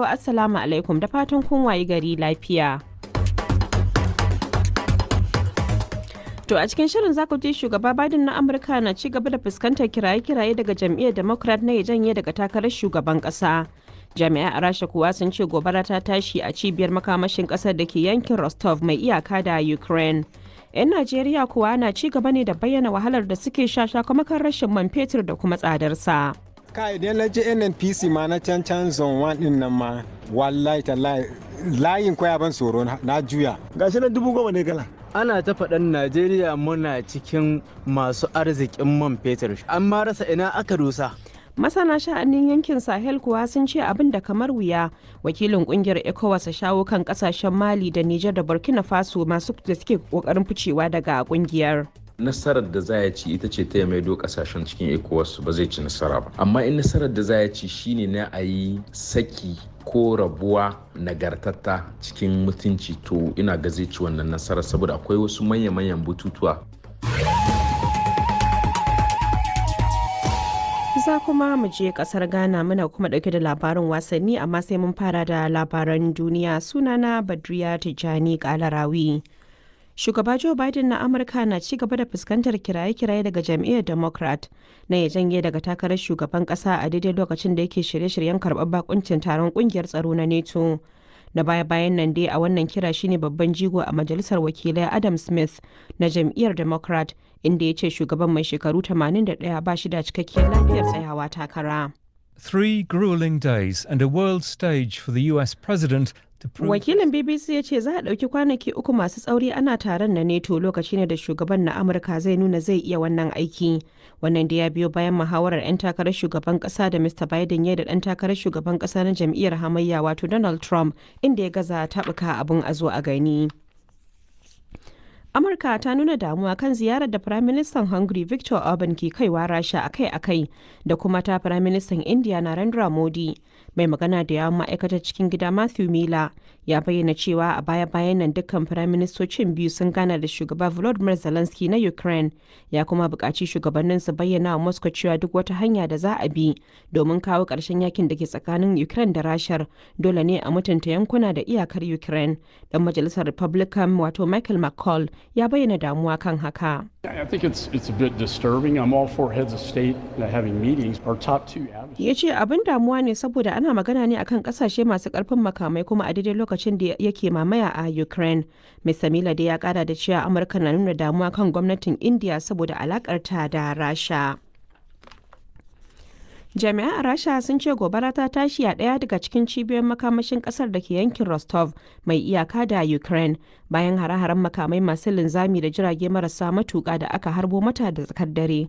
Assalamu alaikum da fatan kun wayi gari lafiya. To a cikin shirin za ku ji shugaba Biden na Amurka na ci gaba da fuskantar kiraye-kiraye daga jam'iyyar Democrat na ya janye daga takarar shugaban ƙasa. Jami'ai a Rasha kuwa sun ce gobara ta tashi a cibiyar makamashin ƙasar da ke yankin Rostov mai iyaka da Ukraine. 'Yan Najeriya kuwa na ci gaba ne da bayyana wahalar da suke sha sakamakon rashin man fetur da kuma tsadarsa. Kai idan na je NNPC ma na can zone 1 din nan ma wallahi tallahi layin koya ban tsoro na juya. Gashi na 10,000 ne gala. Ana ta faɗan Najeriya muna cikin masu arzikin man fetur. An ma rasa ina aka dosa. Masana sha'anin yankin Sahel kuwa sun ce abin da kamar wuya wakilin kungiyar ECOWAS shawo kan kasashen Mali da Nijar da Burkina Faso masu da suke kokarin ficewa daga kungiyar. Nasarar da za ya ci ita ce ta maido kasashen cikin ECOWAS ba zai ci nasara ba. Amma in nasarar da za ya ci shine na a yi saki ko rabuwa nagartatta cikin mutunci to ina ga zai ci wannan nasarar saboda akwai wasu manya-manyan bututuwa. Za kuma mu je kasar Ghana muna kuma dauke da labarin wasanni amma sai mun fara da labaran duniya sunana Badriya Tijjani Kalarawi. Shugaba Joe Biden na Amurka na ci gaba da fuskantar kiraye-kiraye daga jam'iyyar Democrat na ya janye daga takarar shugaban kasa a daidai lokacin da yake shirye-shiryen karɓar bakuncin taron kungiyar tsaro na NATO. Na baya-bayan nan dai a wannan kira shine babban jigo a majalisar wakilai Adam Smith na jam'iyyar Democrat inda ya ce shugaban mai shekaru 81 ba shi da cikakkiyar lafiyar tsayawa takara. 3 grueling days and a world stage for the US president. Wakilin BBC ya ce za a ɗauki kwanaki 3 masu tsauri ana taron na NATO lokaci ne da shugaban na Amurka zai nuna zai iya wannan aiki. Wannan da ya biyo bayan muhawarar 'yan takarar shugaban ƙasa da Mr. Biden ya da ɗan takarar shugaban ƙasa na jam'iyyar hamayya wato Donald Trump inda ya gaza taɓuka abin a zo a gani. Amurka ta nuna damuwa kan ziyarar da Firaministan Hungary Viktor Orban ke kaiwa Rasha akai-akai da kuma ta Firaministan India Narendra Modi. Mai magana da yawon ma'aikatar cikin gida Matthew Miller ya bayyana cewa a baya-bayan nan dukkan firaministocin biyu sun gana da shugaba Volodymyr Zelensky na Ukraine ya kuma buƙaci shugabannin su bayyana wa Moscow cewa duk wata hanya da za a bi domin kawo ƙarshen yakin da ke tsakanin Ukraine da Rashar dole ne a mutunta yankuna da iyakar Ukraine. Dan majalisar Republican wato Michael McCall ya bayyana damuwa kan haka. I think it's a bit disturbing. I'm all for heads of state having meetings. Our top two adversaries. Ya ce abin damuwa ne saboda ana magana ne akan kasashe masu karfin makamai kuma a daidai lokacin da yake mamaya a Ukraine. Mr. Miller da ya kara da cewa Amurka na nuna damuwa kan gwamnatin India saboda alakarta da Rasha. Jami'ai a Rasha sun ce gobara ta tashi a ɗaya daga cikin cibiyoyin makamashin ƙasar da ke yankin Rostov mai iyaka da Ukraine bayan hare-haren makamai masu linzami da jirage marasa matuƙa da aka harbo mata da tsakar dare.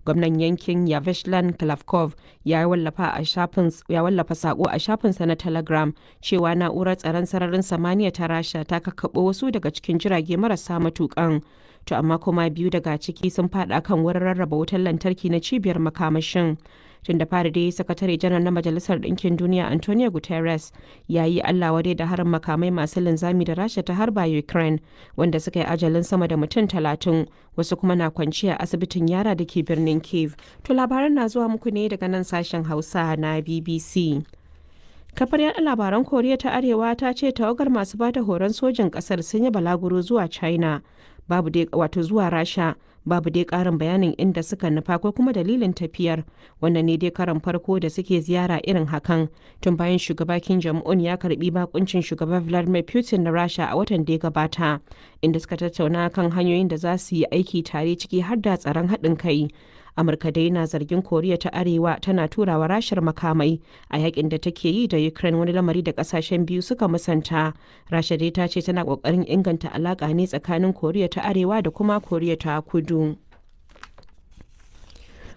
Gwamnan yankin Yavishlan Klavkov ya wallafa sako a shafinsa na Telegram cewa na'urar tsaron sararin samaniya ta Rasha ta kakkaɓo wasu daga cikin jirage marasa matuƙan. To amma kuma biyu daga ciki sun faɗa kan wurin rarraba wutar lantarki na cibiyar makamashin. Tun da fari dai sakatare janar na majalisar ɗinkin duniya Antonio Guterres ya yi Allah wadai da harin makamai masu linzami da Rasha ta harba Ukraine wanda suka yi ajalin sama da mutum 30 wasu kuma na kwanci a asibitin yara da ke birnin Kyiv. To labaran na zuwa muku ne daga nan sashen Hausa na BBC. Kafar yaɗa labaran Koriya ta Arewa ta ce tawagar masu bada horon sojin ƙasar sun yi balaguro zuwa China babu dai wato zuwa Rasha babu dai ƙarin bayanin inda suka nufa ko kuma dalilin tafiyar wannan ne dai karan farko da suke ziyara irin hakan tun bayan shugaba Kim Jong-un ya karbi bakuncin shugaba Vladimir Putin na Rasha a watan da ya gabata inda suka tattauna kan hanyoyin da za su yi aiki tare ciki har da tsaron haɗin kai. Amurka dai na zargin Koriya ta Arewa tana turawa Rashar makamai a yakin da take yi da Ukraine wani lamari da kasashen biyu suka musanta. Rasha dai ta ce tana kokarin inganta alaka ne tsakanin Koriya ta Arewa da kuma Koriya ta Kudu.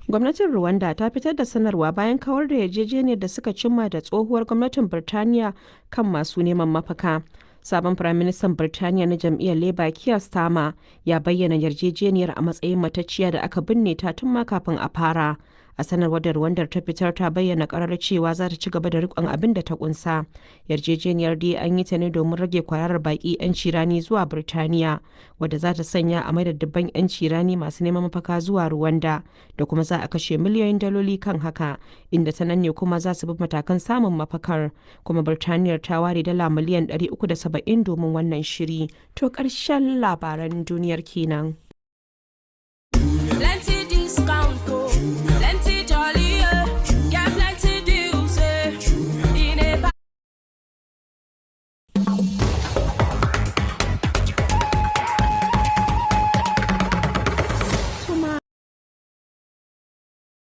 Gwamnatin Rwanda ta fitar da sanarwa bayan kawar da yarjejeniyar da suka cimma da tsohuwar gwamnatin Birtaniya kan masu neman mafaka. Sabon Firaministan Birtaniya na jam'iyyar Labour Keir Starmer ya bayyana yarjejeniyar a matsayin matacciya da aka binne ta tun ma kafin a fara. A sanarwar da Rwandar ta fitar ta bayyana karar cewa za ta ci gaba da riƙon abin da ta kunsa. Yarjejeniyar dai an yi ta ne domin rage kwararar baƙi 'yanci rani zuwa Birtaniya, wadda za ta sanya a maida dubban 'yanci rani masu neman mafaka zuwa Rwanda, da kuma za a kashe miliyoyin daloli kan haka, inda ta nan ne kuma za su bi matakan samun mafakar. Kuma Birtaniyar ta ware dala miliyan 370 domin wannan shiri. To ƙarshen labaran duniyar kenan.